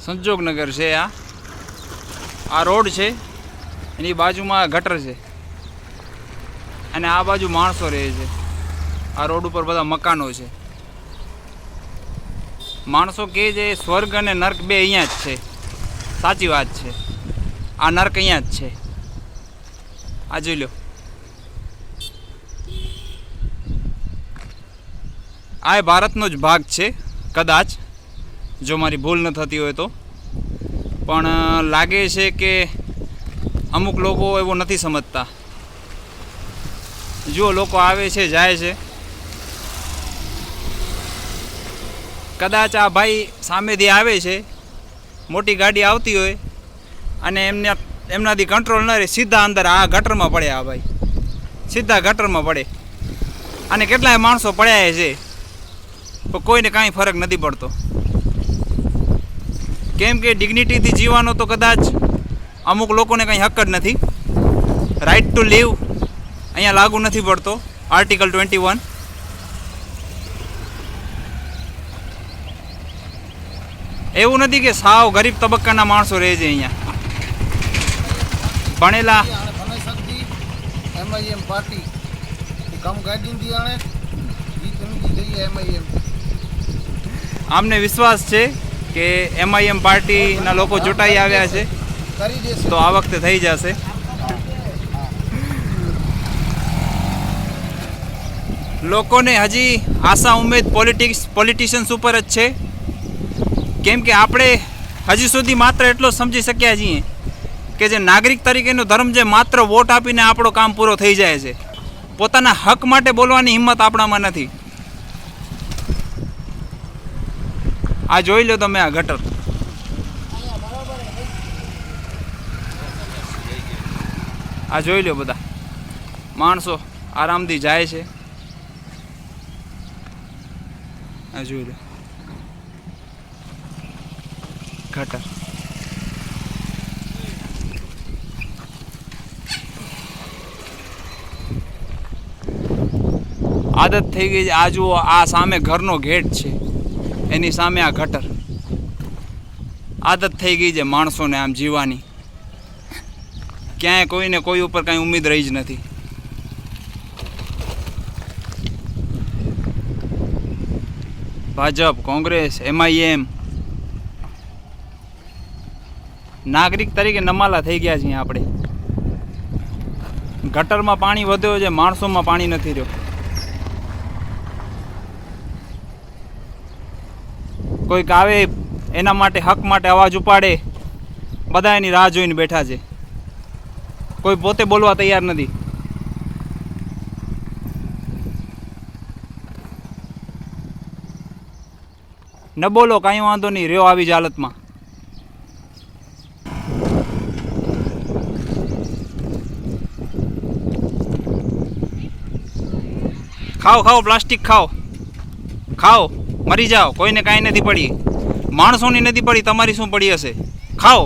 સંજોગનગર છે આ રોડ છે, એની બાજુમાં ગટર છે અને આ બાજુ માણસો રહે છે. આ રોડ ઉપર બધા મકાનો છે. માણસો કહે છે સ્વર્ગ અને નર્ક બે અહીંયા જ છે. સાચી વાત છે. આ નર્ક અહીંયા જ છે. આ જોઈ લો, આ ભારતનો જ ભાગ છે કદાચ, જો મારી ભૂલ ન થતી હોય તો. પણ લાગે છે કે અમુક લોકો એવું નથી સમજતા. જો લોકો આવે છે જાય છે. કદાચ આ ભાઈ સામેથી આવે છે, મોટી ગાડી આવતી હોય અને એમનાથી કંટ્રોલ ન રહે, સીધા અંદર આ ગટરમાં પડે. આ ભાઈ સીધા ગટરમાં પડે અને કેટલાય માણસો પડ્યા છે, પણ કોઈને કાંઈ ફરક નથી પડતો. કેમ કે ડિગ્નિટીથી જીવવાનો તો કદાચ અમુક લોકોને કંઈ હક જ નથી. રાઇટ ટુ લીવ અહીંયા લાગુ નથી પડતો, આર્ટિકલ 21. એવું નથી કે સાવ ગરીબ તબક્કાના માણસો રહે છે અહીંયા. ભણેલા આમને વિશ્વાસ છે કે MIM પાર્ટીના લોકો ચૂંટાઈ આવ્યા છે તો આ વખતે થઈ જશે. લોકોને હજી આશા ઉમેદ પોલિટિશિયન્સ ઉપર જ છે. કેમ કે આપણે હજી સુધી માત્ર એટલો સમજી શક્યા છીએ કે જે નાગરિક તરીકેનો ધર્મ જે માત્ર વોટ આપીને આપણો કામ પૂરો થઈ જાય છે. પોતાના હક માટે બોલવાની હિંમત આપણામાં નથી. આ જોઈ લો તમે, આ ગટર. આ જોઈ લો, બધા માણસો આરામથી જાય છે. આ જોઈ લો ગટર. આદત થઈ ગઈ છે. આ જુઓ, આ સામે ઘરનો ગેટ છે, એની સામે આ ગટર. આદત થઈ ગઈ છે માણસોને આમ જીવવાની. ક્યાંય કોઈને કોઈ ઉપર કાંઈ ઉમ્મીદ રહી જ નથી. ભાજપ, કોંગ્રેસ, MIM નાગરિક તરીકે નમાલા થઈ ગયા છીએ આપણે. ગટરમાં પાણી વધ્યો છે, માણસોમાં પાણી નથી રહ્યો. કોઈક આવે એના માટે, હક માટે અવાજ ઉપાડે, બધા એની રાહ જોઈને બેઠા છે. કોઈ પોતે બોલવા તૈયાર નથી. ન બોલો, કાંઈ વાંધો નહીં, રહ્યો આવી જ હાલતમાં. ખાઓ ખાઓ, પ્લાસ્ટિક ખાઓ, ખાઓ, મરી જાઓ. કોઈને કાંઈ નથી પડી. માણસોની નથી પડી, તમારી શું પડી હશે? ખાઓ.